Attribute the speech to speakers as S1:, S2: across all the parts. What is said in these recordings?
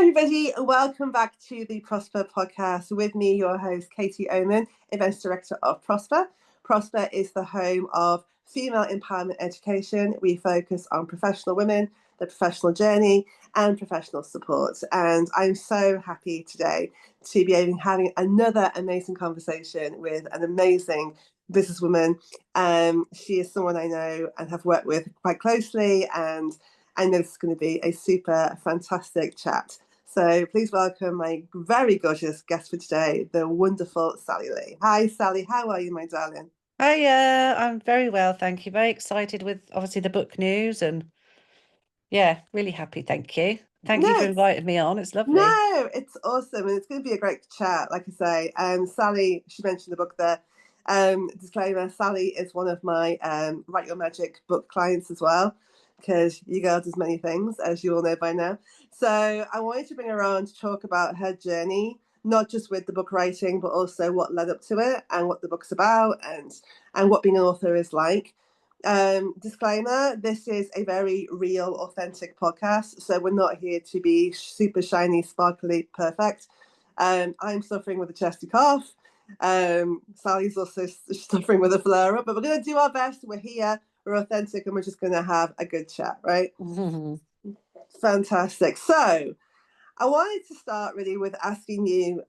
S1: everybody. Welcome back to the ProspHER podcast. With me, your host, Katie Oman, Events Director of ProspHER. ProspHER is the home of female empowerment education. We focus on professional women, the professional journey, and professional support. And I'm so happy today to be having another amazing conversation with an amazing businesswoman. She is someone I know and have worked with quite closely, and I know this is going to be a super fantastic chat. So please welcome my very gorgeous guest for today, the wonderful Sally Lee. Hi, Sally. How are you, my darling?
S2: Hi, I'm very well, thank you. Very excited with obviously the book news and yeah, really happy. Thank you. Thank you for
S1: No,
S2: inviting me on. It's lovely.
S1: no, it's awesome. And it's going to be a great chat, like I say. Sally, she mentioned the book there. Disclaimer, Sally is one of my Write Your Magic book clients as well, because you girl does many things, as you all know by now. So I wanted to bring her on to talk about her journey, not just with the book writing, but also what led up to it and what the book's about and what being an author is like. Disclaimer, this is a very real, authentic podcast, so we're not here to be super shiny, sparkly, perfect. I'm suffering with a chesty cough. Sally's also suffering with a flare up, but we're going to do our best. We're here, we're authentic, and we're just going to have a good chat, right? Fantastic. So I wanted to start really with asking you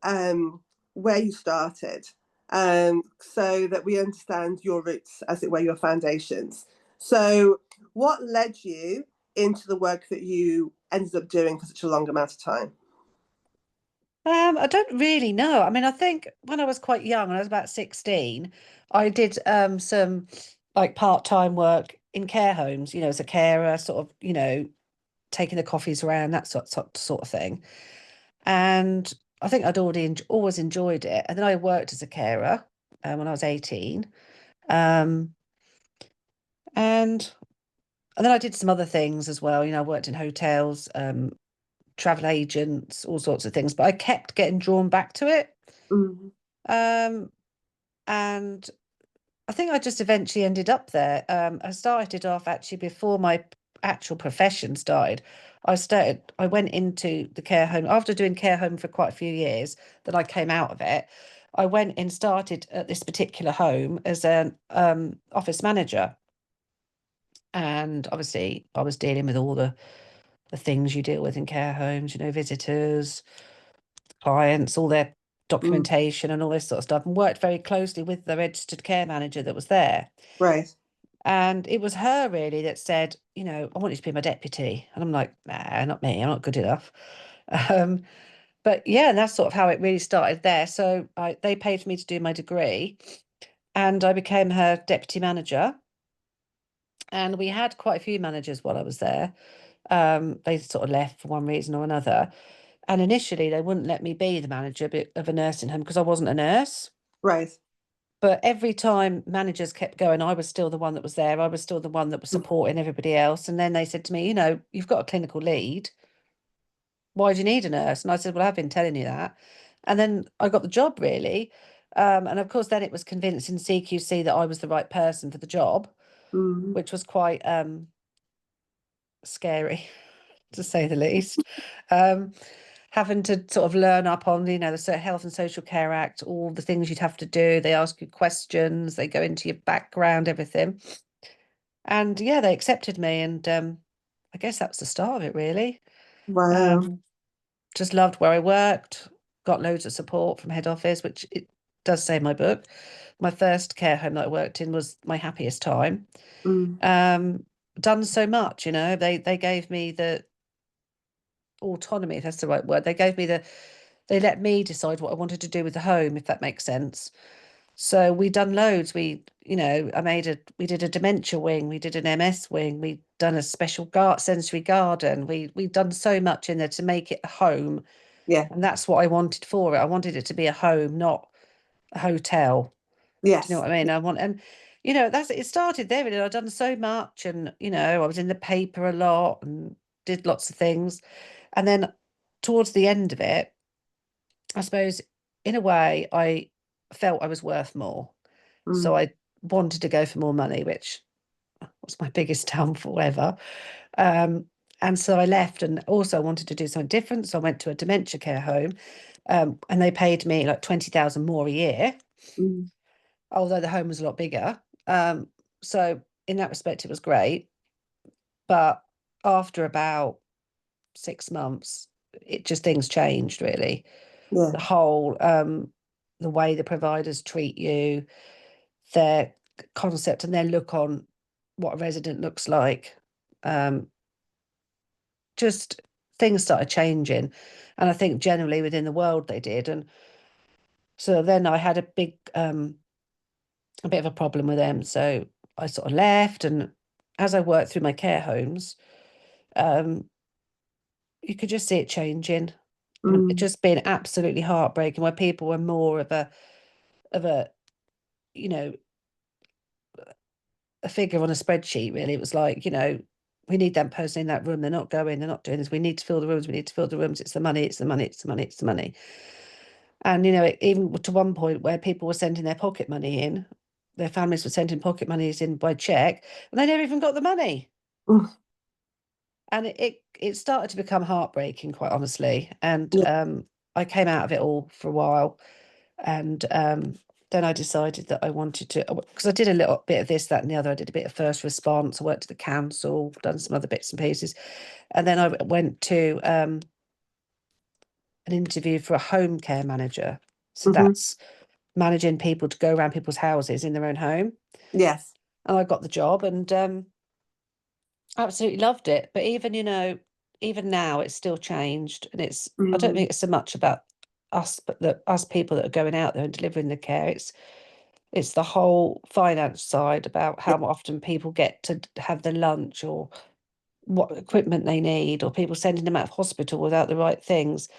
S1: where you started, so that we understand your roots, as it were, your foundations. So what led you into the work that you ended up doing for such a long amount of time?
S2: I don't really know. I mean, I think when I was quite young, when I was about 16, I did some like part-time work in care homes, as a carer, sort of, taking the coffees around, that sort of thing. And I think I'd always enjoyed it. And then I worked as a carer when I was 18. Um, and and then I did some other things as well. I worked in hotels, travel agents, all sorts of things, but I kept getting drawn back to it.
S1: Mm.
S2: Um, and I think I just eventually ended up there. I started off actually before my actual profession started. I went into the care home after doing care home for quite a few years. Then I came out of it. I went and started at this particular home as an office manager. And obviously, I was dealing with all the things you deal with in care homes, visitors, clients, all their
S1: Mm.
S2: documentation and all this sort of stuff, and worked very closely with the registered care manager that was there.
S1: Right.
S2: And it was her really that said, I want you to be my deputy. And I'm like, nah, not me. I'm not good enough. Um, but yeah, and that's sort of how it really started there. So they paid for me to do my degree, and I became her deputy manager. And we had quite a few managers while I was there. They sort of left for one reason or another. And initially, they wouldn't let me be the manager of a nursing home because I wasn't a nurse.
S1: Right.
S2: But every time managers kept going, I was still the one that was there. I was still the one that was supporting everybody else. And then they said to me, you've got a clinical lead. Why do you need a nurse? And I said, well, I've been telling you that. And then I got the job, really. And of course, then it was convincing CQC that I was the right person for the job,
S1: Mm.
S2: which was quite scary, to say the least. Um, Having to sort of learn up on, the Health and Social Care Act, all the things you'd have to do. They ask you questions, they go into your background, everything. And yeah, they accepted me. And I guess that was the start of it, really.
S1: Wow.
S2: Um, just loved where I worked, got loads of support from head office, which it does say in my book. My first care home that I worked in was my happiest time.
S1: Mm.
S2: Done so much, they gave me the autonomy, if that's the right word. They let me decide what I wanted to do with the home, if that makes sense. So we done loads. We did a dementia wing, we did an MS wing, we done a special sensory garden. We done so much in there to make it a home.
S1: Yeah.
S2: And that's what I wanted for it. I wanted it to be a home, not a hotel. Do you know
S1: Yes.
S2: what I mean? It started there, really. I've done so much, and I was in the paper a lot and did lots of things. And then towards the end of it, I suppose, in a way, I felt I was worth more. So
S1: Mm.
S2: I wanted to go for more money, which was my biggest downfall ever. Um, And so I left, and also I wanted to do something different. So I went to a dementia care home, and they paid me like 20,000 more a year,
S1: Mm.
S2: although the home was a lot bigger. So in that respect, it was great. But after about 6 months, it just things changed really.
S1: Yeah.
S2: The whole the way the providers treat you, their concept and their look on what a resident looks like. Just things started changing. And I think generally within the world they did. And so then I had a bit of a problem with them. So I sort of left, and as I worked through my care homes, um, you could just see it changing. And it
S1: Mm.
S2: just being absolutely heartbreaking, where people were more of a you know a figure on a spreadsheet. Really, it was like, we need that person in that room. They're not going. They're not doing this. We need to fill the rooms. We need to fill the rooms. It's the money. It's the money. It's the money. It's the money. And even to one point where people were sending their pocket money in, their families were sending pocket monies in by check, and they never even got the money.
S1: Mm.
S2: And it started to become heartbreaking, quite honestly. And
S1: Yeah.
S2: I came out of it all for a while, and then I decided that I wanted to, because I did a little bit of this, that, and the other. I did a bit of first response. I worked at the council, done some other bits and pieces, and then I went to an interview for a home care manager. So
S1: Hmm.
S2: that's managing people to go around people's houses in their own home.
S1: Yes.
S2: And I got the job, and absolutely loved it. But even now it's still changed. And I don't
S1: Mm.
S2: think it's so much about us, but us people that are going out there and delivering the care. It's the whole finance side, about
S1: Yeah.
S2: how often people get to have their lunch, or what equipment they need, or people sending them out of hospital without the right things.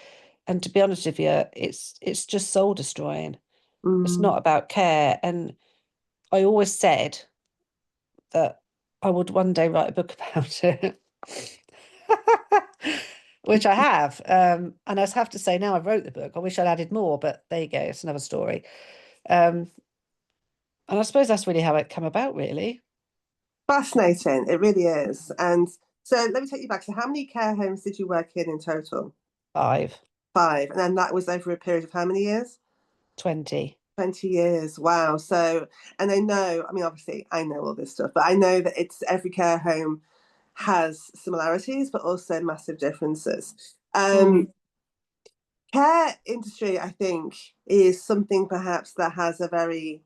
S2: And to be honest with you, it's just soul destroying. It's
S1: Mm.
S2: not about care. And I always said that I would one day write a book about it, which I have. And I have to say, now I've wrote the book, I wish I'd added more, but there you go, it's another story. Um, and I suppose that's really how it came about, really.
S1: Fascinating. It really is. And so let me take you back. So how many care homes did you work in total?
S2: 5,
S1: Five. And then that was over a period of how many years?
S2: 20.
S1: 20 years. Wow. So, and I know, I mean, obviously I know all this stuff, but I know that it's every care home has similarities, but also massive differences.
S2: Mm.
S1: Care industry, I think, is something perhaps that has a very,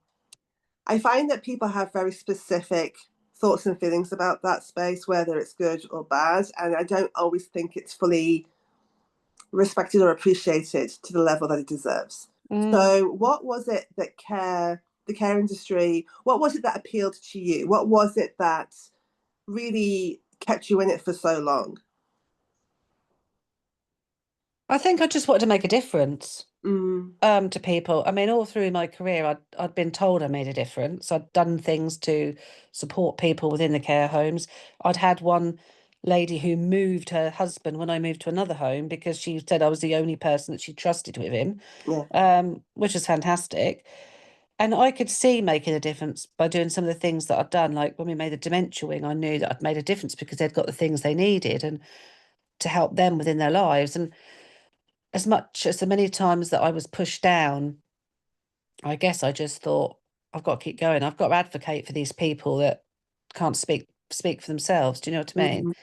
S1: I find that people have very specific thoughts and feelings about that space, whether it's good or bad. And I don't always think it's fully respected or appreciated to the level that it deserves.
S2: Mm.
S1: So, what was it that the care industry, what was it that appealed to you? What was it that really kept you in it for so long?
S2: I think I just wanted to make a difference.
S1: Mm.
S2: To people. I mean, all through my career, I'd been told I made a difference. I'd done things to support people within the care homes. I'd had one lady who moved her husband when I moved to another home, because she said I was the only person that she trusted with him,
S1: Yeah.
S2: which was fantastic. And I could see making a difference by doing some of the things that I'd done. Like when we made the dementia wing, I knew that I'd made a difference because they'd got the things they needed, and to help them within their lives. And as much as the many times that I was pushed down, I guess I just thought, I've got to keep going. I've got to advocate for these people that can't speak for themselves. Do you know what I mean?
S1: Mm.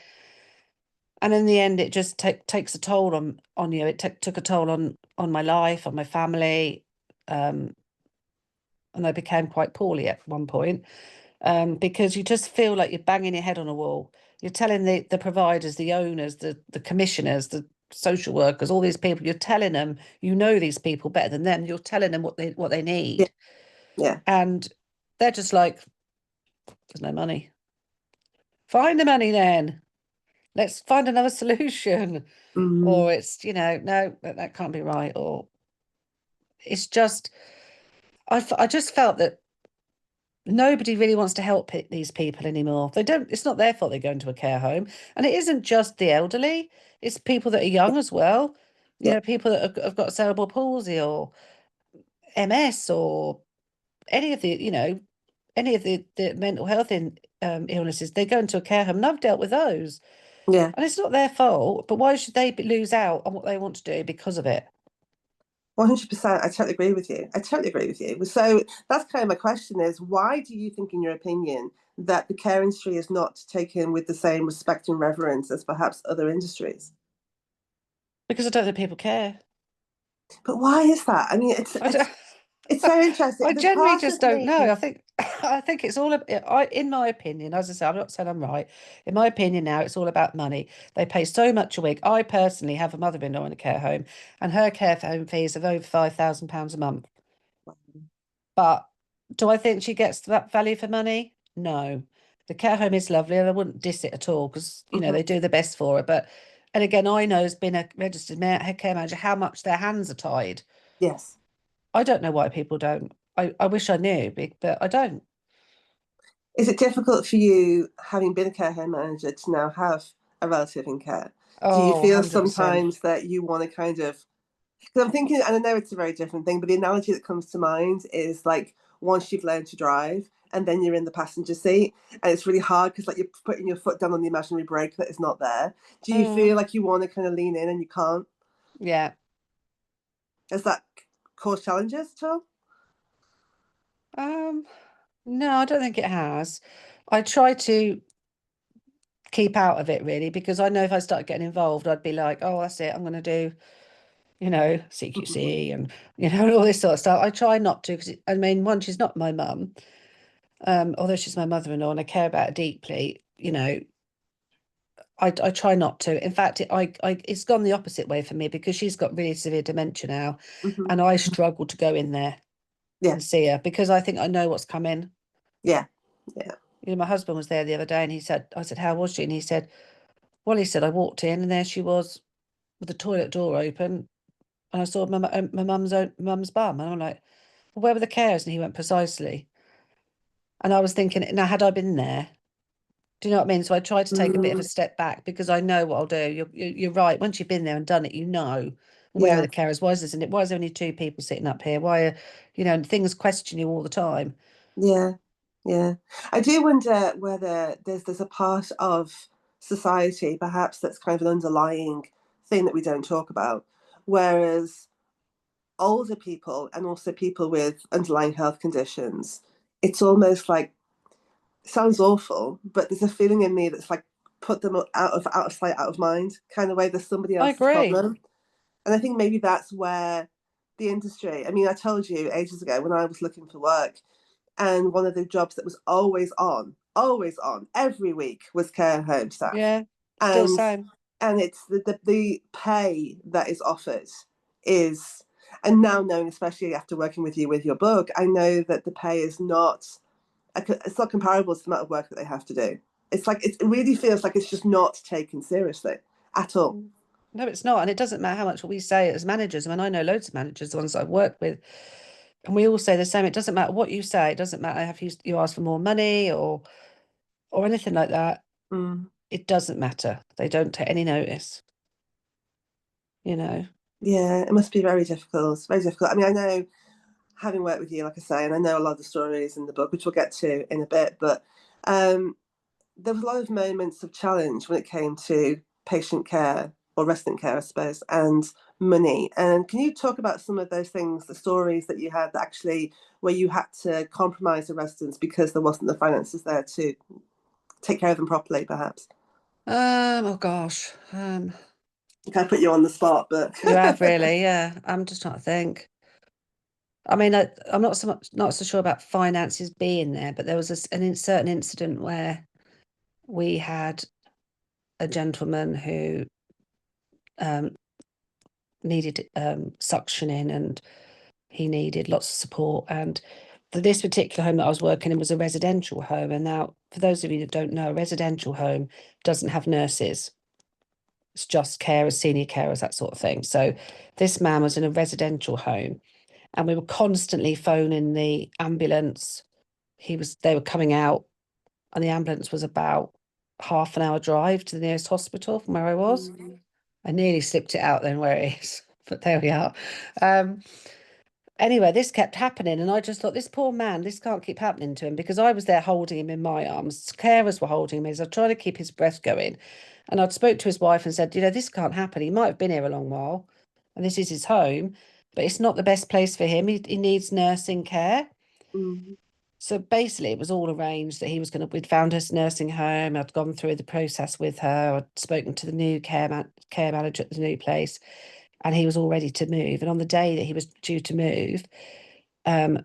S2: And in the end, it just takes a toll on you. It took a toll on my life, on my family, um, and I became quite poorly at one point, because you just feel like you're banging your head on a wall. You're telling the providers, the owners, the commissioners, the social workers, all these people. You're telling them, these people better than them. You're telling them what they
S1: Yeah.
S2: need.
S1: Yeah.
S2: And they're just like, there's no money. Find the money then. Let's find another solution.
S1: Mm.
S2: Or it's, no, that can't be right. Or it's just, I just felt that nobody really wants to help these people anymore. They don't, it's not their fault they go into a care home. And it isn't just the elderly, it's people that are young as well.
S1: Yeah.
S2: People that have got cerebral palsy or MS, or any of the mental health illnesses. They go into a care home, and I've dealt with those.
S1: Yeah.
S2: And it's not their fault, but why should they lose out on what they want to do because of it?
S1: 100%. I totally agree with you. I totally agree with you. So that's kind of my question is, why do you think, in your opinion, that the care industry is not taken with the same respect and reverence as perhaps other industries?
S2: Because I don't think people care.
S1: But why is that? I mean,
S2: I don't,
S1: it's so interesting.
S2: I
S1: There's
S2: generally
S1: part
S2: just
S1: of
S2: don't
S1: me.
S2: know. I think it's all in my opinion, as I say, I'm not saying I'm right. In my opinion now, it's all about money. They pay so much a week. I personally have a mother-in-law in a care home, and her care home fees are over £5,000 a month. But do I think she gets that value for money? No. The care home is lovely, and I wouldn't diss it at all because
S1: Mhm.
S2: they do the best for her. But and again, I know as being a registered care manager how much their hands are tied.
S1: Yes.
S2: I don't know why people don't. I wish I knew, but I don't.
S1: Is it difficult for you, having been a care home manager, to now have a relative in care? Do you
S2: Oh,
S1: feel
S2: 100%.
S1: sometimes that you want to kind of, because I'm thinking, and I know it's a very different thing, but the analogy that comes to mind is like once you've learned to drive and then you're in the passenger seat, and it's really hard because like you're putting your foot down on the imaginary brake that is not there. Do you
S2: Mm,
S1: feel like you want to kind of lean in and you can't?
S2: yeah.
S1: Has that caused challenges at all?
S2: Um, no, I don't think it has. I try to keep out of it really because I know if I start getting involved, I'd be like, oh, that's it. I'm going to do, CQC and, all this sort of stuff. I try not to because, I mean, one, she's not my mum, although she's my mother-in-law and I care about her deeply, I try not to. In fact, it's gone the opposite way for me because she's got really severe dementia now,
S1: Hmm.
S2: and I struggle to go in there
S1: Yeah,
S2: and see her because I think I know what's coming.
S1: yeah, yeah.
S2: My husband was there the other day, and I said, how was she? And he said, well, I walked in, and there she was with the toilet door open, and I saw my mum's bum, and I'm like, well, where were the carers? And he went, precisely. And I was thinking, now had I been there? Do you know what I mean? So I tried to take a bit of a
S1: Mm,
S2: step back because I know what I'll do. You're right. Once you've been there and done it, you know where are
S1: yeah,
S2: the carers. Why is there only two people sitting up here? Why are, things question you all the time.
S1: yeah, yeah. I do wonder whether there's a part of society perhaps that's kind of an underlying thing that we don't talk about, whereas older people and also people with underlying health conditions, it's almost like, sounds awful, but there's a feeling in me that's like put them out of sight, out of mind, kind of way. There's somebody
S2: I
S1: else's
S2: agree.
S1: problem, and I think maybe that's where the industry. I mean, I told you ages ago when I was looking for work, and one of the jobs that was always on every week was care home staff,
S2: Yeah, still the
S1: and
S2: same.
S1: it's the pay that is offered is, and now knowing, especially after working with you with your book, I know that the pay is not, it's not comparable to the amount of work that they have to do. It's like it really feels like it's just not taken seriously at all.
S2: Mm. No, it's not. And it doesn't matter how much we say as managers. I mean, I know loads of managers, the ones that I've worked with, and we all say the same. It doesn't matter what you say. It doesn't matter if you ask for more money or anything like that.
S1: Mm.
S2: It doesn't matter. They don't take any notice, you know.
S1: Yeah, it must be very difficult. Very difficult. I mean, I know, having worked with you, like I say, and I know a lot of the stories in the book, which we'll get to in a bit, but um, there was a lot of moments of challenge when it came to patient care or resident care, I suppose, and money. And can you talk about some of those things, the stories that you had that actually where you had to compromise the residents because there wasn't the finances there to take care of them properly, perhaps?
S2: Oh gosh.
S1: I kind of put you on the spot, but
S2: You have really, yeah. I'm just trying to think. I mean, I'm not so sure about finances being there, but there was certain incident where we had a gentleman who um, needed suctioning and he needed lots of support. And this particular home that I was working in was a residential home. And now, for those of you that don't know, a residential home doesn't have nurses. It's just carers, senior carers, that sort of thing. So this man was in a residential home and we were constantly phoning the ambulance. They were coming out and the ambulance was about half an hour drive to the nearest hospital from where I was.
S1: mm,
S2: I nearly slipped it out then where it is, but there we are. Um, Anyway, this kept happening, and I just thought, this poor man, this can't keep happening to him, because I was there holding him in my arms. Carers were holding him as I tried to keep his breath going. And I'd spoke to his wife and said, this can't happen. He might have been here a long while, and this is his home, but it's not the best place for him. He needs nursing care.
S1: Mm.
S2: So basically, it was all arranged that we'd found us nursing home. I'd gone through the process with her. I'd spoken to the new care manager at the new place, and he was all ready to move. And on the day that he was due to move,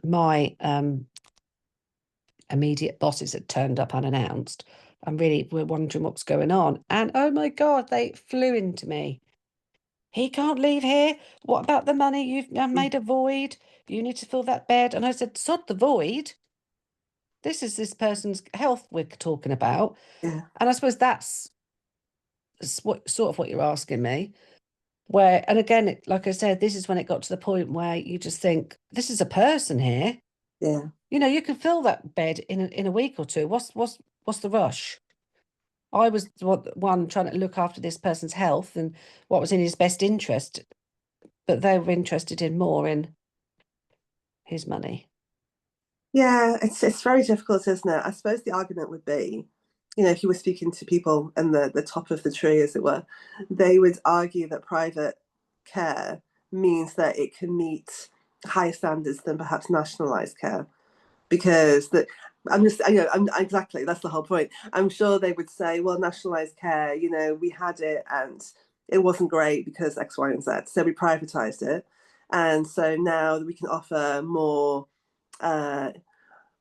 S2: my immediate bosses had turned up unannounced and really were wondering what was going on. And oh my God, they flew into me. He can't leave here. What about the money? You've
S1: Mm.
S2: made a void. You need to fill that bed. And I said, sod the void. This is this person's health we're talking about.
S1: Yeah,
S2: And I suppose that's sort of what you're asking me. Where, and again, like I said, this is when it got to the point where you just think, this is a person here.
S1: yeah.
S2: You can fill that bed in a week or two. What's the rush? I was one trying to look after this person's health and what was in his best interest, but they were interested in more in his money.
S1: Yeah, it's very difficult, isn't it? I suppose the argument would be, if you were speaking to people in the top of the tree, as it were, they would argue that private care means that it can meet higher standards than perhaps nationalized care. Because that I'm just, I'm exactly, that's the whole point. I'm sure they would say, well, nationalized care, we had it and it wasn't great because X, Y, and Z. So we privatized it. And so now we can offer uh,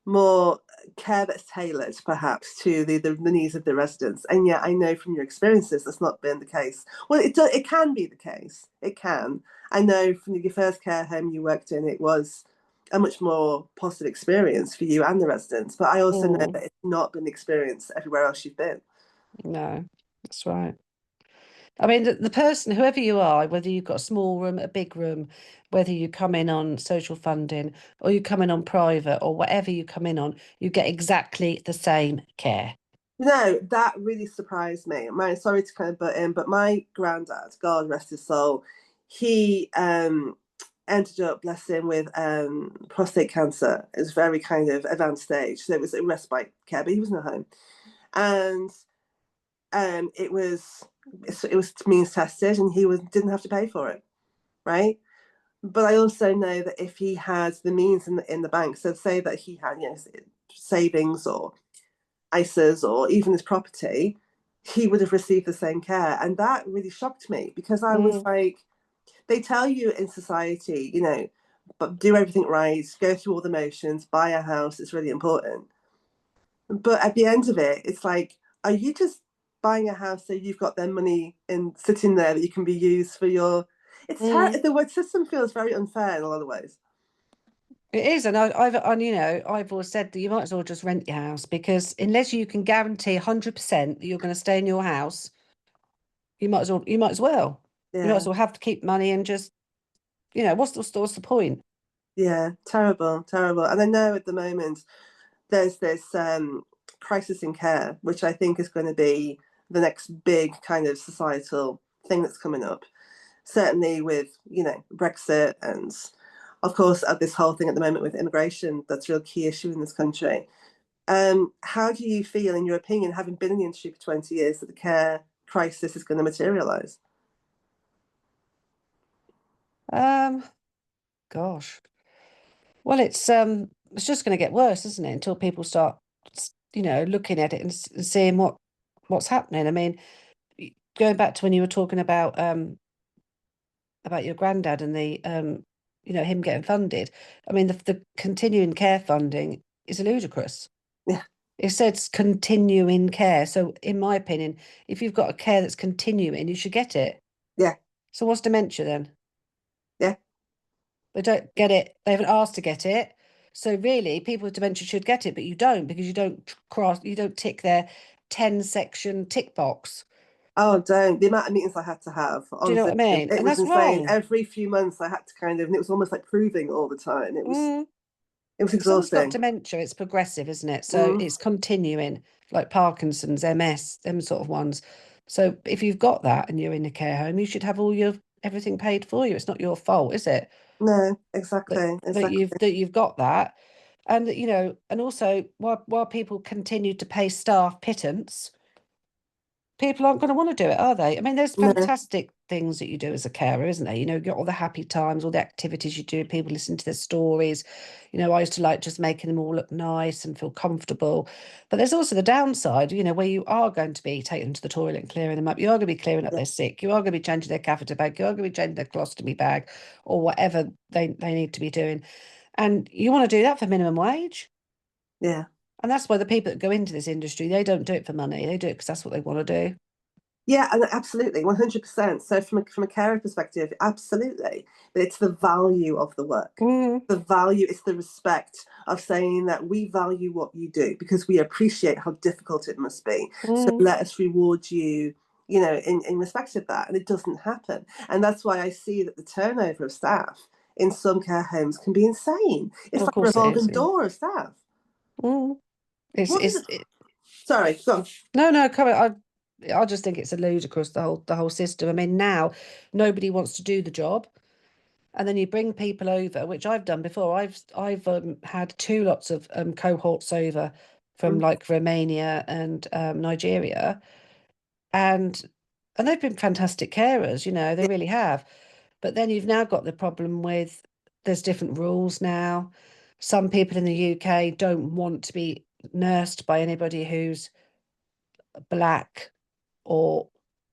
S1: more care that's tailored perhaps to the needs of the residents. And yet I know from your experiences that's not been the case. Well, it can be the case. It can. I know from your first care home you worked in, it was a much more positive experience for you and the residents. But I also know
S2: Mm,
S1: that it's not been the experience everywhere else you've been.
S2: no, that's right. I mean, the person, whoever you are, whether you've got a small room, a big room, whether you come in on social funding or you come in on private or whatever you come in on, you get exactly the same care.
S1: No, that really surprised me. Sorry to kind of butt in, but my granddad, God rest his soul, he ended up, bless him, with prostate cancer. It was very kind of advanced stage, so it was a respite care, but he was in a home, and it was means tested, and he didn't have to pay for it, right? But I also know that if he had the means in the bank, so say that he had savings or ISAs or even his property, he would have received the same care. And that really shocked me because I was
S2: Mm,
S1: like, they tell you in society, but do everything right, go through all the motions, buy a house, it's really important. But at the end of it, it's like, are you just buying a house so you've got their money in sitting there that you can be used for your
S2: mm.
S1: the word system feels very unfair in a lot of ways.
S2: It is, and I've always said that you might as well just rent your house, because unless you can guarantee 100% that you're going to stay in your house, you might as well. You might as
S1: Yeah.
S2: well have to keep money and just, what's the point?
S1: Yeah, terrible, terrible. And I know at the moment there's this crisis in care, which I think is going to be the next big kind of societal thing that's coming up. Certainly with, Brexit and, of course, this whole thing at the moment with immigration, that's a real key issue in this country. How do you feel, in your opinion, having been in the industry for 20 years, that the care crisis is going to materialise?
S2: Um, Gosh. Well, it's just going to get worse, isn't it? Until people start, looking at it and seeing what's happening. I mean, going back to when you were talking about your granddad and the him getting funded. I mean, the continuing care funding is ludicrous.
S1: Yeah,
S2: It says continuing care. So, in my opinion, if you've got a care that's continuing, you should get it.
S1: yeah,
S2: So, what's dementia then?
S1: yeah.
S2: They don't get it. They haven't asked to get it. So really, people with dementia should get it, but you don't, because you don't tick their 10-section tick box.
S1: Oh, don't. The amount of meetings I had to have
S2: Do you
S1: on
S2: know what I
S1: Zoom,
S2: mean?
S1: it
S2: And
S1: was
S2: that's
S1: insane.
S2: wrong.
S1: Every few months I had to and it was almost like proving all the time. It was
S2: Mm.
S1: it was
S2: If someone's got
S1: exhausting.
S2: dementia, it's progressive, isn't it? So
S1: Mm,
S2: it's continuing, like Parkinson's, MS, them sort of ones. So if you've got that and you're in a care home, you should have all your everything paid for you. It's not your fault, is it?
S1: No,
S2: that
S1: exactly, exactly.
S2: that you've got that. And and also while people continue to pay staff pittance, people aren't going to want to do it, are they? I mean, there's
S1: No,
S2: fantastic things that you do as a carer, isn't there? You get all the happy times, all the activities you do, people listen to their stories. I used to like just making them all look nice and feel comfortable. But there's also the downside, where you are going to be taking them to the toilet and clearing them up. You are going to be clearing up
S1: yeah,
S2: their sick. You are going to be changing their catheter bag. You are going to be changing their colostomy bag or whatever they need to be doing. And you want to do that for minimum wage.
S1: yeah.
S2: And that's why the people that go into this industry, they don't do it for money. They do it because that's what they want to do.
S1: Yeah, and absolutely, 100%. So from a carer perspective, absolutely. But it's the value of the work.
S2: Mm,
S1: The value, it's the respect of saying that we value what you do because we appreciate how difficult it must be. So
S2: mm,
S1: let us reward you, in respect of that. And it doesn't happen. And that's why I see that the turnover of staff in some care homes can be insane. It's
S2: of
S1: like a
S2: course it is.
S1: revolving
S2: Yeah.
S1: door of staff.
S2: Mm.
S1: What is it? Sorry, go on.
S2: No, come on. I just think it's a ludicrous the whole system. I mean, now nobody wants to do the job, and then you bring people over, which I've done before. I've had two lots of cohorts over from
S1: Mm,
S2: like Romania and Nigeria, and they've been fantastic carers. They
S1: yeah,
S2: really have. But then you've now got the problem with there's different rules now. Some people in the UK don't want to be nursed by anybody who's black or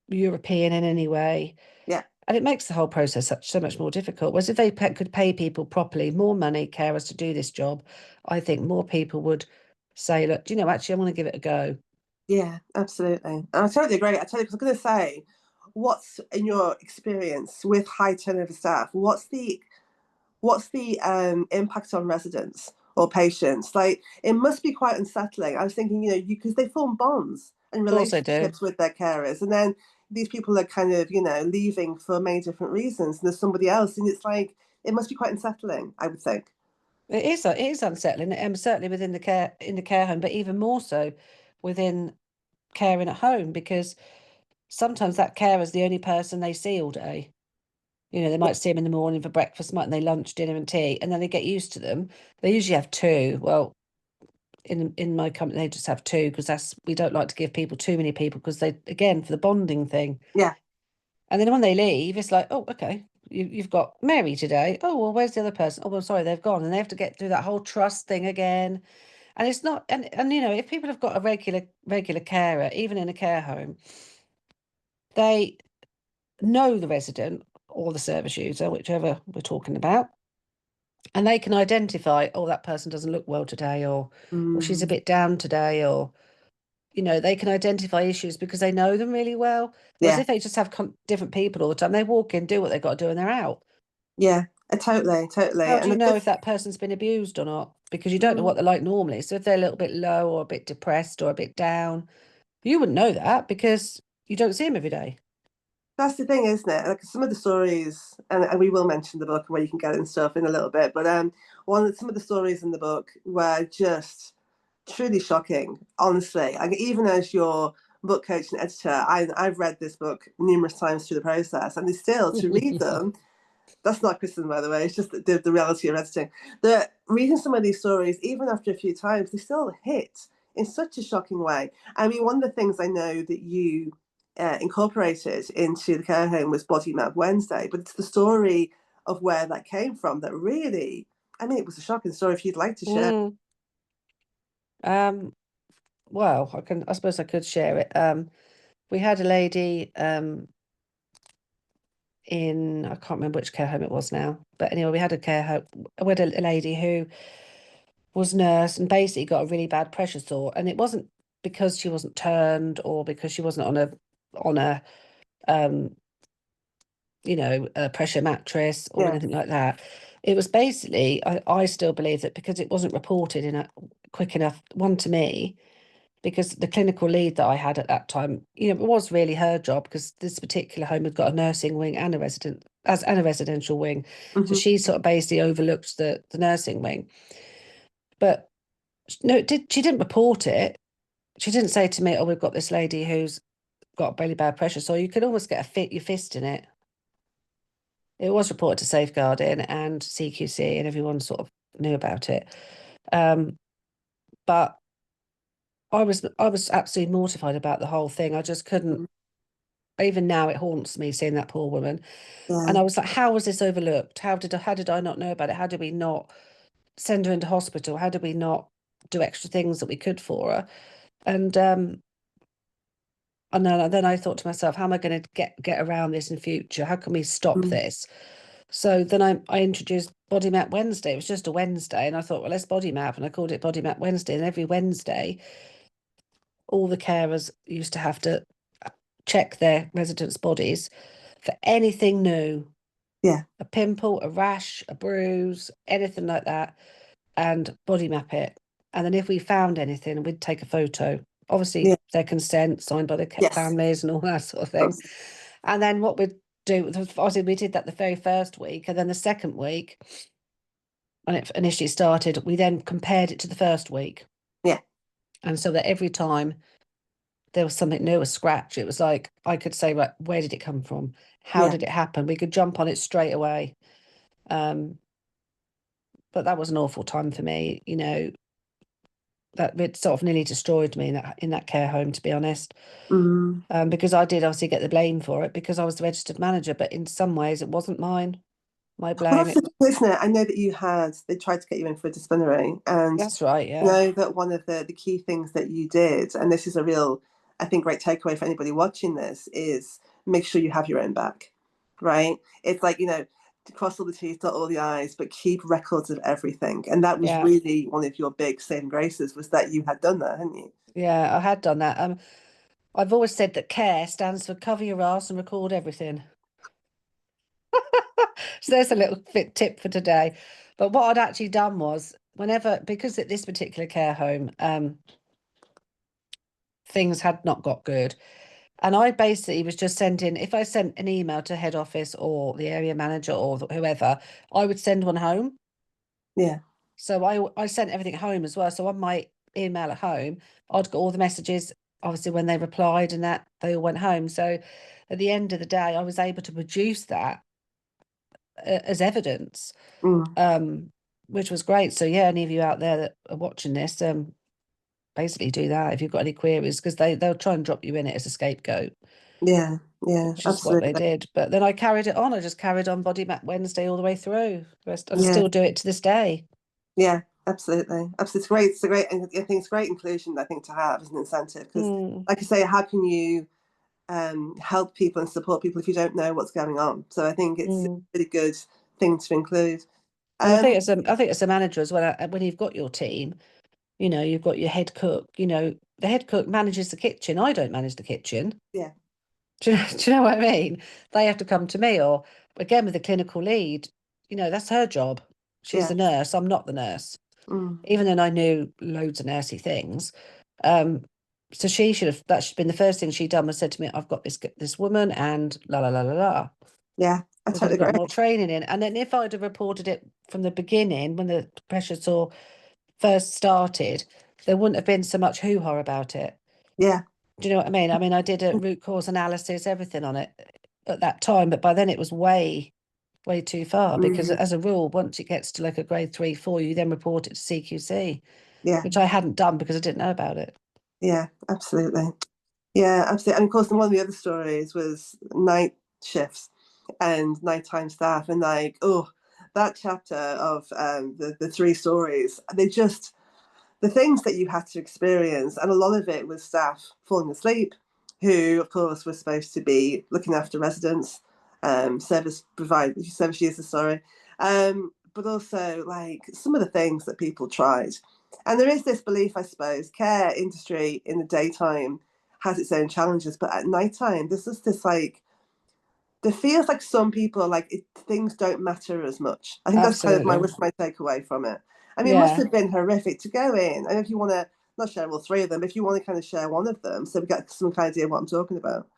S2: European in any way.
S1: yeah.
S2: And it makes the whole process so much more difficult. Whereas if they could pay people properly, more money, carers to do this job, I think more people would say, look, actually, I want to give it a go.
S1: Yeah, absolutely. And I totally agree. I tell you, because I'm going to say, what's in your experience with high turnover staff? What's the impact on residents or patients? Like, it must be quite unsettling. I was thinking, you because they form bonds and
S2: Of course I do.
S1: relationships with their carers, and then these people are kind of, leaving for many different reasons, and there's somebody else, and it's like it must be quite unsettling. I would think.
S2: It is unsettling, certainly within the care home, but even more so within caring at home, because sometimes that carer is the only person they see all day. They
S1: Yeah,
S2: might see them in the morning for breakfast, mightn't they? Lunch, dinner, and tea, and then they get used to them. They usually have two. Well, in my company, they just have two because we don't like to give people too many people because they again for the bonding thing.
S1: yeah,
S2: And then when they leave, it's like, oh, okay, you've got Mary today. Oh, well, where's the other person? Oh, well, sorry, they've gone, and they have to get through that whole trust thing again. And it's not, and if people have got a regular carer, even in a care home, they know the resident or the service user, whichever we're talking about, and they can identify, oh, that person doesn't look well today, or she's a
S1: mm,
S2: bit down today, or they can identify issues because they know them really well. Whereas
S1: yeah,
S2: if they just have different people all the time, they walk in, do what they've got to do, and they're out.
S1: yeah. Totally, totally.
S2: How do
S1: And
S2: you
S1: the
S2: know
S1: good.
S2: if that person's been abused or not? Because you don't know what
S1: Mm,
S2: they're like normally. So if they're a little bit low or a bit depressed or a bit down, you wouldn't know that because you don't see them every day.
S1: That's the thing, isn't it? Like some of the stories, and we will mention the book where you can get and stuff in a little bit. But some of the stories in the book were just truly shocking. Honestly, like even as your book coach and editor, I've read this book numerous times through the process, and still to read them. That's not criticism, by the way. It's just the reality of editing. The reading some of these stories, even after a few times, they still hit in such a shocking way. I mean, one of the things I know that you incorporated into the care home was Body Map Wednesday, but it's the story of where that came from that really, I mean, it was a shocking story. If you'd like to share.
S2: Mm. Um, well, I suppose I could share it. We had a lady I can't remember which care home it was now, but anyway, we had a care home. We had a lady who was nurse and basically got a really bad pressure sore, and it wasn't because she wasn't turned or because she wasn't on a um a pressure mattress or
S1: Yeah.
S2: anything like that. It was basically, I still believe that because it wasn't reported in a quick enough one to me, because the clinical lead that I had at that time, it was really her job because this particular home had got a nursing wing and a residential wing. So
S1: Hmm.
S2: she sort of basically overlooked the nursing wing. But no, she didn't report it. She didn't say to me, oh, we've got this lady who's got really bad pressure. So you could almost get your fist in it. It was reported to safeguarding and CQC, and everyone sort of knew about it. But I was absolutely mortified about the whole thing. I just couldn't. Even now, it haunts me seeing that poor woman. And
S1: Yeah.
S2: I was like, how was this overlooked? How did I not know about it? How did we not send her into hospital? How did we not do extra things that we could for her? And then I thought to myself, how am I going to get around this in future? How can we stop
S1: Mm.
S2: this? So then I introduced Body Map Wednesday. It was just a Wednesday, and I thought, well, let's body map, and I called it Body Map Wednesday. And every Wednesday, all the carers used to have to check their residents' bodies for anything new,
S1: Yeah.
S2: a pimple, a rash, a bruise, anything like that, and body map it. And then if we found anything, we'd take a photo. Obviously,
S1: Yeah.
S2: their consent, signed by the
S1: Yes.
S2: families and all that sort of
S1: Of
S2: thing.
S1: course.
S2: And then what we'd do, obviously, we did that the very first week. And then the second week, when it initially started, we then compared it to the first week.
S1: Yeah.
S2: And so that every time there was something new, a scratch, it was like I could say, right, where did it come from? How
S1: Yeah.
S2: did it happen? We could jump on it straight away. But that was an awful time for me, that it sort of nearly destroyed me in that care home, to be honest.
S1: Mm.
S2: Because I did obviously get the blame for it because I was the registered manager, but in some ways it wasn't my
S1: Well,
S2: blame.
S1: that's the thing, isn't it? I know that they tried to get you in for a disciplinary, and
S2: That's right,
S1: I
S2: yeah.
S1: know that one of the key things that you did, and this is a real, I think, great takeaway for anybody watching this, is make sure you have your own back, right? It's like, to cross all the T's, dot all the I's, but keep records of everything. And that was
S2: Yeah,
S1: really one of your big saving graces, was that you had done that, hadn't you?
S2: yeah, I had done that. I've always said that CARE stands for cover your ass and record everything. So there's a little bit tip for today. But what I'd actually done was because at this particular care home, things had not got good. And I basically was just sending, if I sent an email to head office or the area manager or whoever, I would send one home.
S1: Yeah.
S2: So I sent everything home as well. So on my email at home, I'd got all the messages, obviously, when they replied and that they all went home. So at the end of the day, I was able to produce that as evidence,
S1: Mm.
S2: which was great. So yeah, any of you out there that are watching this, basically do that if you've got any queries, because they'll try and drop you in it as a scapegoat,
S1: Yeah. Yeah.
S2: which is what they
S1: Absolutely.
S2: did. But then I carried it on. I just carried on Body Map Wednesday all the way through. I
S1: Yeah.
S2: still do it to this day.
S1: Yeah, absolutely. Absolutely. It's great. It's a great, and I think it's great inclusion, I think, to have as an incentive. Because,
S2: Mm,
S1: like you say, how can you help people and support people if you don't know what's going on? So I think it's a
S2: mm.
S1: really good thing to include.
S2: And
S1: Um,
S2: I think as a manager as well, when you've got your team, you've got your head cook, the head cook manages the kitchen. I don't manage the kitchen.
S1: yeah,
S2: Do you know what I mean? They have to come to me, or again with the clinical lead, that's her job. She's
S1: yeah,
S2: the nurse. I'm not the nurse,
S1: mm,
S2: even though I knew loads of nursey things. Um, so that should have been the first thing she'd done, was said to me, I've got this woman and la la la la la.
S1: yeah. I
S2: We could
S1: totally
S2: have got
S1: agree.
S2: more training in. And then if I'd have reported it from the beginning, when the pressure sore first started, there wouldn't have been so much hoo-ha about it.
S1: Yeah,
S2: Do you know what I mean? I mean, I did a root cause analysis, everything on it at that time, but by then it was way, way too far, because
S1: mm,
S2: as a rule, once it gets to like a grade 3, 4, you then report it to CQC,
S1: yeah,
S2: which I hadn't done because I didn't know about it.
S1: yeah. Absolutely. Yeah, absolutely. And of course, one of the other stories was night shifts and nighttime staff, and like, oh, that chapter of the three stories. They just the things that you had to experience, and a lot of it was staff falling asleep, who, of course, were supposed to be looking after residents, service users, sorry, but also like some of the things that people tried. And there is this belief, I suppose, care industry in the daytime has its own challenges, but at nighttime, there's just this like there feels like some people are like things don't matter as much. I think that's kind of
S2: Absolutely.
S1: my takeaway from it. I mean, it must
S2: Yeah.
S1: have been horrific to go in. And if you want to not share all three of them, if you want to kind of share one of them, so we get some kind of idea of what I'm talking about.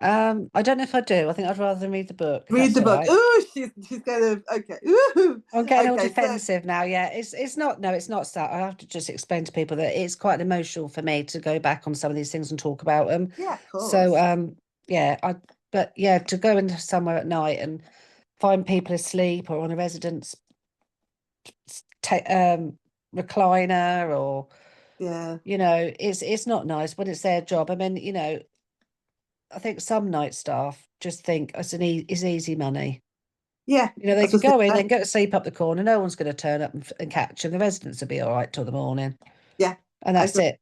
S2: I don't know if I do. I think I'd rather than read the book, if
S1: Read
S2: that's
S1: the
S2: all
S1: book.
S2: right.
S1: Ooh, she's kind of okay. Ooh,
S2: I'm getting all
S1: okay. So
S2: defensive now. Yeah, it's not. No, it's not that. I have to just explain to people that it's quite emotional for me to go back on some of these things and talk about them.
S1: yeah, of
S2: So
S1: course.
S2: yeah, But yeah, to go into somewhere at night and find people asleep or on a residence recliner, or
S1: Yeah.
S2: it's not nice when it's their job. I mean, I think some night staff just think it's easy money.
S1: Yeah.
S2: They
S1: That's
S2: could
S1: what's going
S2: go in
S1: to
S2: and go to sleep up the corner. No one's going to turn up and catch them. The residents will be all right till the morning,
S1: Yeah.
S2: and
S1: I
S2: that's
S1: agree.
S2: it.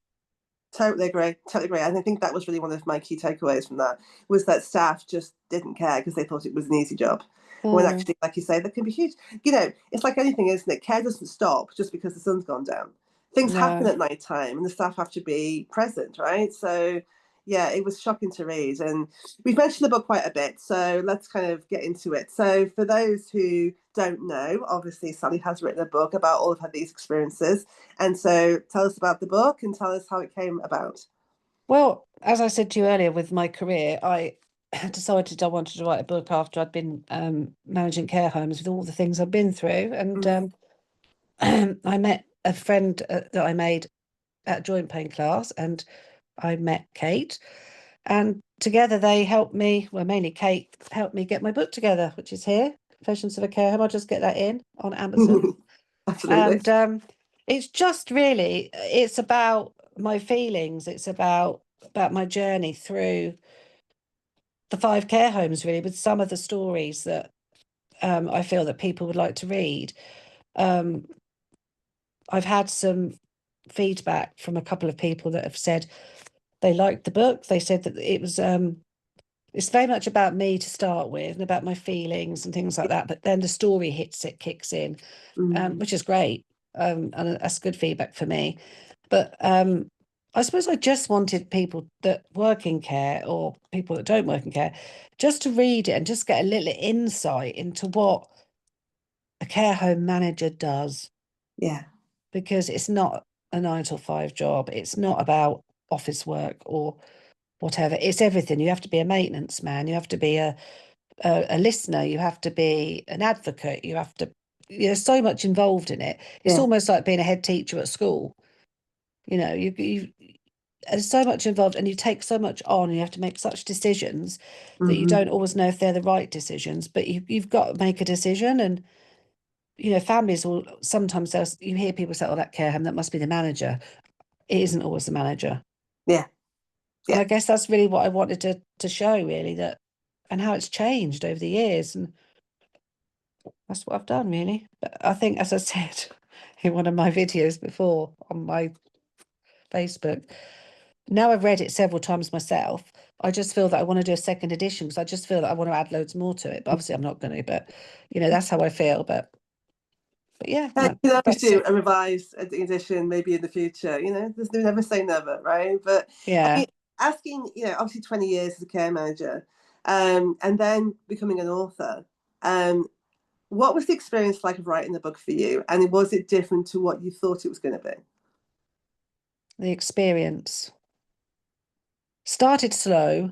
S1: Totally agree. Totally agree. And I think that was really one of my key takeaways from that was that staff just didn't care because they thought it was an easy job. When
S2: Mm,
S1: actually, like you say, that can be huge. It's like anything, isn't it? Care doesn't stop just because the sun's gone down. Things happen
S2: no.
S1: at night time and the staff have to be present, right? So yeah, it was shocking to read. And we've mentioned the book quite a bit, so let's kind of get into it. So for those who don't know, obviously Sally has written a book about all of her these experiences. And so tell us about the book and tell us how it came about.
S2: Well, as I said to you earlier, with my career, I decided I wanted to write a book after I'd been managing care homes with all the things I've been through. And
S1: Mm,
S2: I met a friend that I made at joint pain class, and I met Kate. And together they helped me, well, mainly Kate helped me get my book together, which is here, Confessions of a Care Home. I'll just get that in on Amazon.
S1: absolutely.
S2: And it's just really, it's about my feelings. It's about my journey through the 5 care homes, really, with some of the stories that I feel that people would like to read. Um, I've had some feedback from a couple of people that have said they liked the book. They said that it's very much about me to start with and about my feelings and things like that. But then the story kicks in,
S1: Mm,
S2: which is great. And that's good feedback for me. But I suppose I just wanted people that work in care or people that don't work in care just to read it and just get a little insight into what a care home manager does,
S1: yeah.
S2: because it's not a 9 to 5 job. It's not about office work or whatever. It's everything. You have to be a maintenance man. You have to be a listener. You have to be an advocate. You have to. There's so much involved in it. It's
S1: Yeah.
S2: almost like being a head teacher at school. You there's so much involved, and you take so much on. And you have to make such decisions that you
S1: Hmm.
S2: don't always know if they're the right decisions. But you've got to make a decision, and families will sometimes you hear people say, "Oh, that care home, that must be the manager." It isn't always the manager.
S1: Yeah.
S2: And
S1: Yeah.
S2: I guess that's really what I wanted to show, really, that and how it's changed over the years. And that's what I've done, really. But I think, as I said in one of my videos before on my Facebook, now I've read it several times myself. I just feel that I want to do a second edition because I just feel that I want to add loads more to it. But obviously, I'm not going to. But that's how I feel. But yeah,
S1: You
S2: no,
S1: can always
S2: that's
S1: do
S2: it.
S1: a revised edition maybe in the future. There's never say never, right? But I
S2: Yeah.
S1: mean, asking, obviously 20 years as a care manager, and then becoming an author. Um, what was the experience like of writing the book for you? And was it different to what you thought it was going to be?
S2: The experience started slow.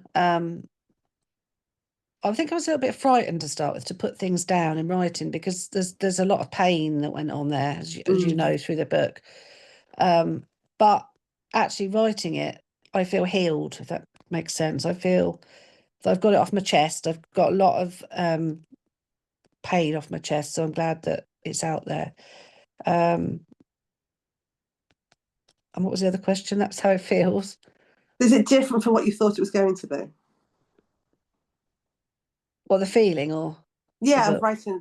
S2: I think I was a little bit frightened to start with, to put things down in writing, because there's a lot of pain that went on there, as you
S1: Mm,
S2: know, through the book. Um, but actually writing it, I feel healed, if that makes sense. I feel that I've got it off my chest. I've got a lot of pain off my chest, so I'm glad that it's out there. Um, and what was the other question? That's how it feels.
S1: is it different from what you thought it was going to be?
S2: What, the feeling or the
S1: Yeah, of
S2: book?
S1: writing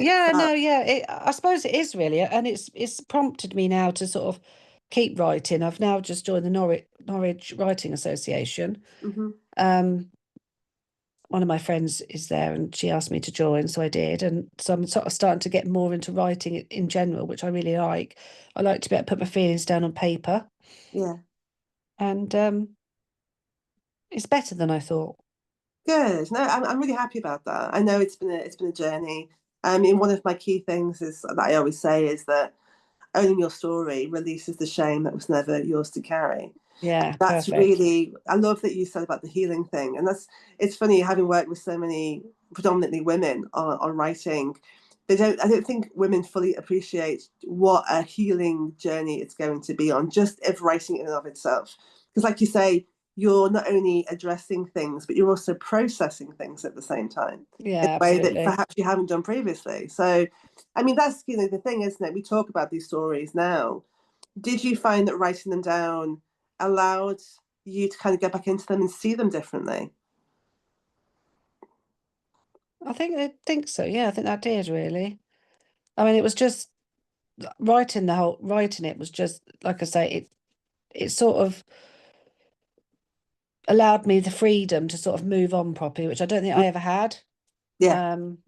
S1: it
S2: Yeah,
S1: first.
S2: no, yeah. I suppose it is really, and it's prompted me now to sort of keep writing. I've now just joined the Norwich Writing Association.
S1: Hmm.
S2: Um, one of my friends is there, and she asked me to join, so I did. And so I'm sort of starting to get more into writing in general, which I really like. I like to be able to put my feelings down on paper,
S1: Yeah.
S2: and it's better than I thought.
S1: Good. No, I'm really happy about that. I know it's been a journey. I mean, one of my key things is that I always say is that owning your story releases the shame that was never yours to carry.
S2: Yeah,
S1: That's
S2: perfect.
S1: really, I love that you said about the healing thing. And it's funny having worked with so many predominantly women on writing. I don't think women fully appreciate what a healing journey it's going to be on, just if writing in and of itself. Because like you say, you're not only addressing things, but you're also processing things at the same time in
S2: Yeah,
S1: a way that
S2: absolutely.
S1: perhaps you haven't done previously. So, I mean, that's, the thing, isn't it? We talk about these stories now. Did you find that writing them down allowed you to kind of get back into them and see them differently?
S2: I think so. Yeah, I think that did really. I mean, it was just writing it was just like I say, it sort of allowed me the freedom to sort of move on properly, which I don't think I ever had.
S1: Yeah,
S2: Um,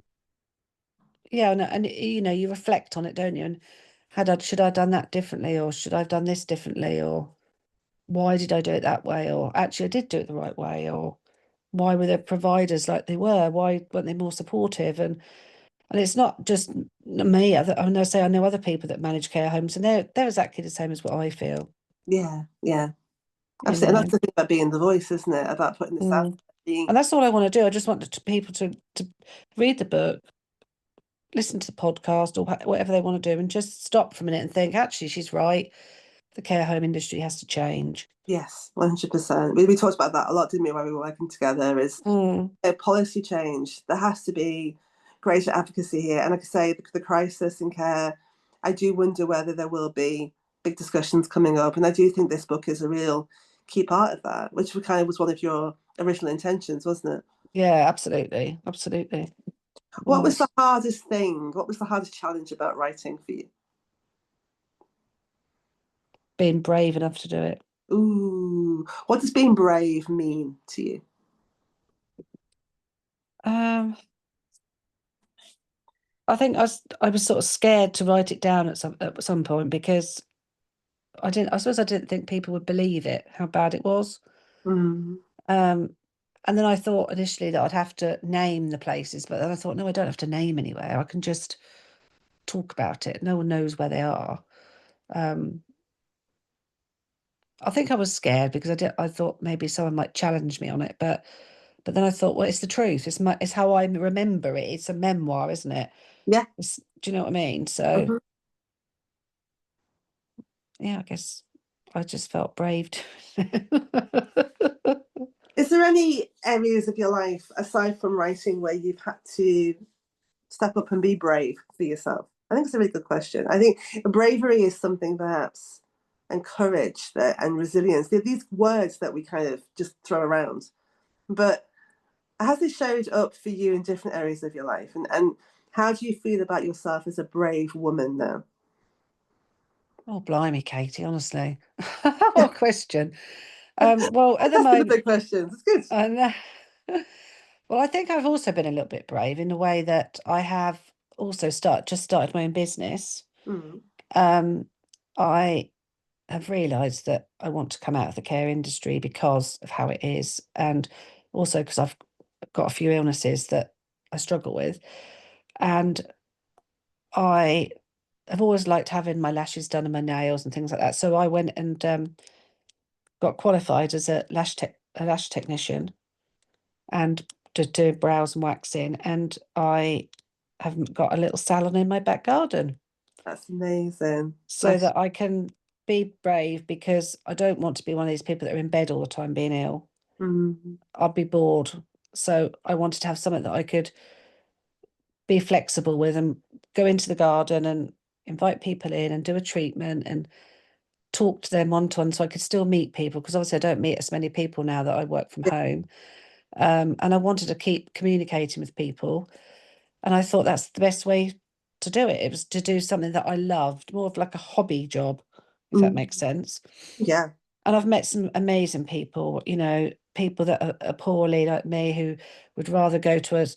S2: yeah, and you know, you reflect on it, don't you? And should I have done that differently, or should I have done this differently, or why did I do it that way, or actually I did do it the right way, or why were the providers like they were? Why weren't they more supportive? And it's not just me. I know, say I know other people that manage care homes, and they're exactly the same as what I feel.
S1: yeah, yeah.
S2: You
S1: Absolutely. And
S2: know.
S1: that's the thing about being the voice, isn't it? About putting this out
S2: Mm.
S1: there, being,
S2: And that's all I want to do. I just want people to read the book, listen to the podcast, or whatever they want to do, and just stop for a minute and think, actually, she's right. The care home industry has to change.
S1: yes, 100%. We talked about that a lot, didn't we, while we were working together, is
S2: Mm.
S1: a policy change. There has to be greater advocacy here. And like I say, the crisis in care, I do wonder whether there will be big discussions coming up. And I do think this book is a real key part of that, which kind of was one of your original intentions, wasn't it?
S2: Yeah, absolutely, absolutely. It
S1: What was the
S2: was
S1: hardest thing? What was the hardest challenge about writing for you?
S2: being brave enough to do it.
S1: Ooh, what does being brave mean to you?
S2: Um, I think I was sort of scared to write it down at some point because I suppose I didn't think people would believe it, how bad it was.
S1: Mm,
S2: Um, and then I thought initially that I'd have to name the places, but then I thought, no, I don't have to name anywhere. I can just talk about it. No one knows where they are. Um, I think I was scared because I thought maybe someone might challenge me on it, but then I thought, well, it's the truth. It's how I remember it. It's a memoir, isn't it?
S1: yeah.
S2: Do you know what I mean? So
S1: Mhm.
S2: yeah, I guess I just felt brave.
S1: Is there any areas of your life, aside from writing, where you've had to step up and be brave for yourself? I think it's a really good question. I think bravery is something perhaps, and courage that, and resilience. They're these words that we kind of just throw around. But has it showed up for you in different areas of your life? And how do you feel about yourself as a brave woman now?
S2: Oh, blimey, Katie, honestly. What question? Well, at
S1: Let's
S2: the
S1: ask the
S2: moment,
S1: big questions. It's good.
S2: uh, well, I think I've also been a little bit brave in the way that I have also just started my own business.
S1: Mm,
S2: Um, I have realised that I want to come out of the care industry because of how it is, and also because I've got a few illnesses that I struggle with, and I have always liked having my lashes done and my nails and things like that. So I went and got qualified as a lash technician and to do brows and waxing, and I have got a little salon in my back garden
S1: that's amazing.
S2: so
S1: Bless
S2: that I can be brave because I don't want to be one of these people that are in bed all the time being ill.
S1: you. Mm,
S2: I'd be bored. So I wanted to have something that I could be flexible with and go into the garden and invite people in and do a treatment and talk to them one to one so I could still meet people because obviously I don't meet as many people now that I work from
S1: yeah.
S2: home. And I wanted to keep communicating with people. And I thought that's the best way to do it. It was to do something that I loved, more of like a hobby job, if that
S1: Mm,
S2: makes sense.
S1: yeah.
S2: And I've met some amazing people, people that are poorly like me who would rather go to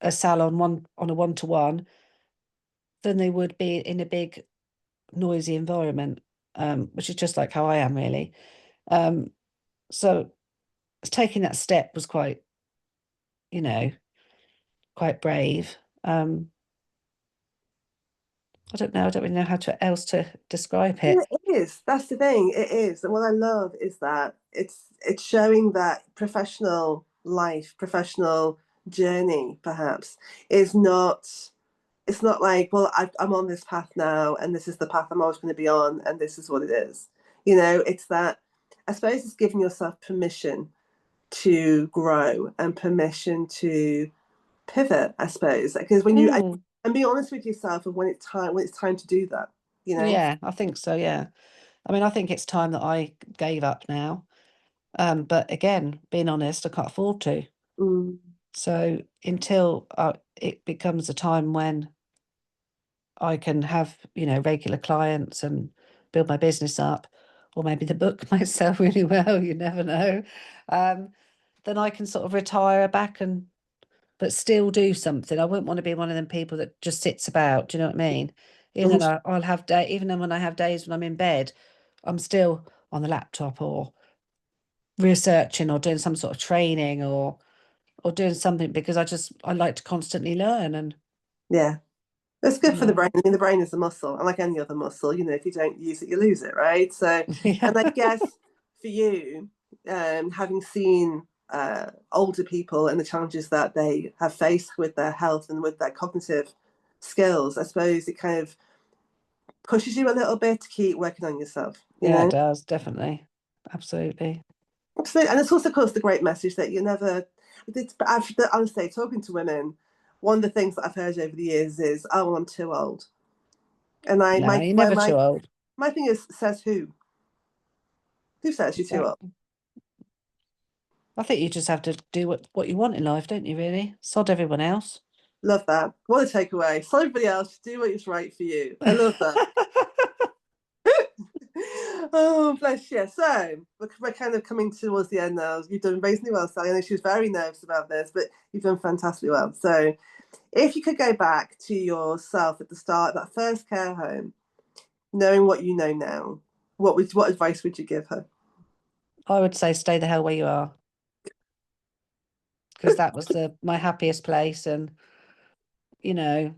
S2: a salon on a one-to-one than they would be in a big noisy environment, which is just like how I am really. Um, so taking that step was you know, quite brave. I don't know. I don't really know how else to describe
S1: Yeah,
S2: it.
S1: it is. That's the thing. It is. And what I love is that it's showing that professional life, professional journey, perhaps, is not it's not like, well, I'm on this path now and this is the path I'm always going to be on and this is what it is. It's that I suppose it's giving yourself permission to grow and permission to pivot, I suppose, because when you
S2: Mm,
S1: and be honest with yourself of when it's time to do that, you know.
S2: yeah, I think so. Yeah. I mean, I think it's time that I gave up now. But again, being honest, I can't afford to.
S1: Mm,
S2: So until it becomes a time when I can have, regular clients and build my business up, or maybe the book might sell really well, you never know. Um, then I can sort of retire back but still do something. I wouldn't want to be one of them people that just sits about. Do you know what I mean? Even
S1: mm,
S2: though even then when I have days when I'm in bed, I'm still on the laptop or researching or doing some sort of training or doing something because I like to constantly learn and
S1: yeah. It's good
S2: you
S1: for the
S2: know
S1: brain. I mean, the brain is a muscle, and like any other muscle, if you don't use it, you lose it, right? So,
S2: yeah
S1: and I guess for you, having seen older people and the challenges that they have faced with their health and with their cognitive skills, I suppose it kind of pushes you a little bit to keep working on yourself, you
S2: yeah it
S1: know?
S2: does definitely absolutely
S1: Absolutely. And it's also, of course, the great message that you never, honestly, talking to women, one of the things that I've heard over the years is, oh, well, I'm too old. And
S2: no you're never too old.
S1: my thing is, says who? Who says you're too old?
S2: Exactly. I think you just have to do what you want in life, don't you, really? Sod everyone else.
S1: Love that. What a takeaway. So everybody else, do what is right for you. I love that. Oh, bless you. So we're kind of coming towards the end now. You've done amazingly well, Sally. I know she was very nervous about this, but you've done fantastically well. So if you could go back to yourself at the start of that first care home, knowing what you know now, what advice would you give her?
S2: I would say stay the hell where you are because that was my happiest place and you know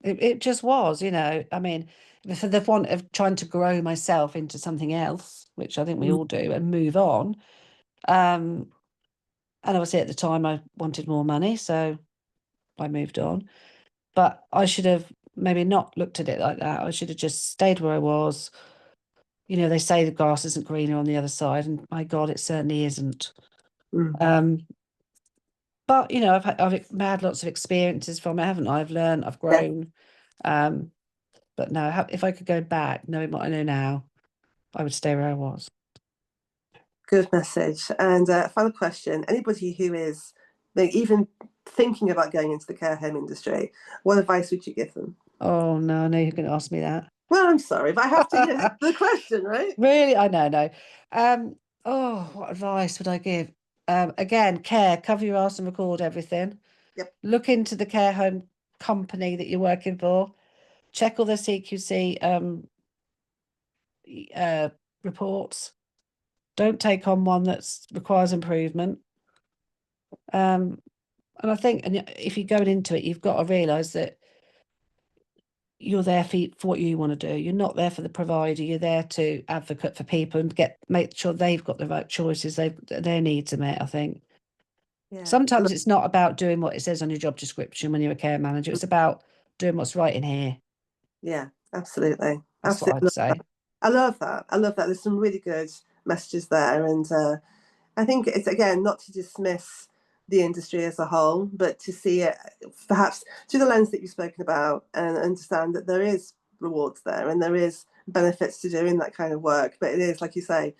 S2: it just was, I mean, for the want of trying to grow myself into something else, which I think we
S1: Mm,
S2: all do, and move on. And obviously at the time I wanted more money, so I moved on. But I should have maybe not looked at it like that. I should have just stayed where I was. They say the grass isn't greener on the other side, and my God, it certainly isn't.
S1: mm,
S2: Um, but I've had lots of experiences from it, haven't I? I've learned, I've
S1: yeah,
S2: grown. Um, but no, if I could go back, knowing what I know now, I would stay where I was.
S1: good message. And final question: anybody who is like, even thinking about going into the care home industry, what advice would you give them?
S2: Oh no, I know you're going to ask me that.
S1: Well, I'm sorry, but I have to. It's the question, right?
S2: Really, I know, no. Oh, what advice would I give? Again, care, cover your ass and record everything.
S1: Yep.
S2: Look into the care home company that you're working for. Check all their CQC uh, reports. Don't take on one that requires improvement. And I think, and if you're going into it, you've got to realise that you're there for what you want to do. You're not there for the provider. You're there to advocate for people and make sure they've got the right choices. Their needs are met, I think.
S1: Yeah.
S2: Sometimes it's not about doing what it says on your job description when you're a care manager. It's about doing what's right in here.
S1: Yeah, absolutely.
S2: That's what I'd
S1: Absolutely.
S2: say.
S1: I love that. I love that. There's some really good messages there. And I think it's, again, not to dismiss the industry as a whole, but to see it perhaps through the lens that you've spoken about and understand that there is rewards there and there is benefits to doing that kind of work. But it is, like you say,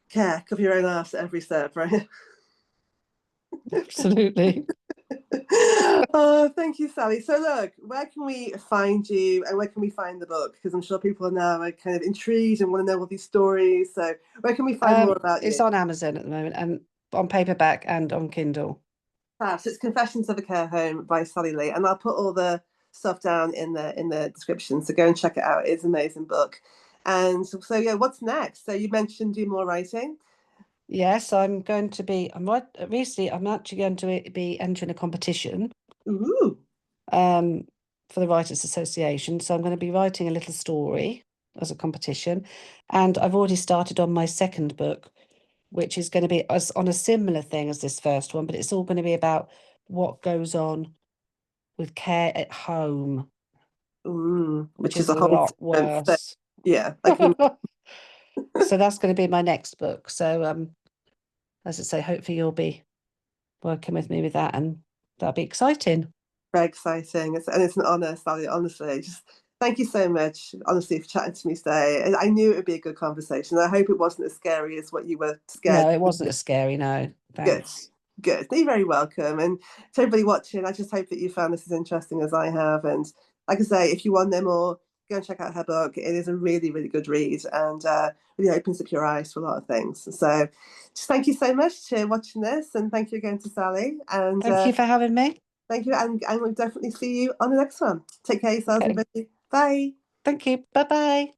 S1: care, cover your own ass at every step, right?
S2: Absolutely.
S1: Oh, thank you, Sally. So, look, where can we find you and where can we find the book? Because I'm sure people are now kind of intrigued and want to know all these stories. So, where can we find more about
S2: It's
S1: you?
S2: on Amazon at the moment and on paperback and on Kindle.
S1: So it's Confessions of a Care Home by Sally Lee, and I'll put all the stuff down in the description. So go and check it out. It's an amazing book. And so yeah, what's next? So you mentioned do more writing.
S2: Yes, recently I'm actually going to be entering a competition
S1: Ooh.
S2: um, for the Writers Association. So I'm going to be writing a little story as a competition. And I've already started on my second book, which is going to be on a similar thing as this first one, but it's all going to be about what goes on with care at home, which
S1: Which is
S2: is
S1: a
S2: a
S1: whole
S2: lot
S1: different thing.
S2: worse.
S1: Yeah, I can
S2: So that's going to be my next book. So as I say, hopefully you'll be working with me with that, and that'll be exciting.
S1: Very exciting. And it's an honour, Sally, honestly. Just thank you so much, honestly, for chatting to me today. I knew it would be a good conversation. I hope it wasn't as scary as what you were scared.
S2: No, it wasn't as scary. No,
S1: Good.
S2: thanks.
S1: Good. You're very welcome. And to everybody watching, I just hope that you found this as interesting as I have. And like I say, if you want them more, go and check out her book. It is a really, really good read, and really opens up your eyes to a lot of things. So just thank you so much for watching this, and thank you again to Sally. And
S2: Thank you for having me.
S1: thank you, and we'll definitely see you on the next one. Take care of yourselves,
S2: Okay.
S1: everybody. Bye.
S2: Thank you. Bye-bye.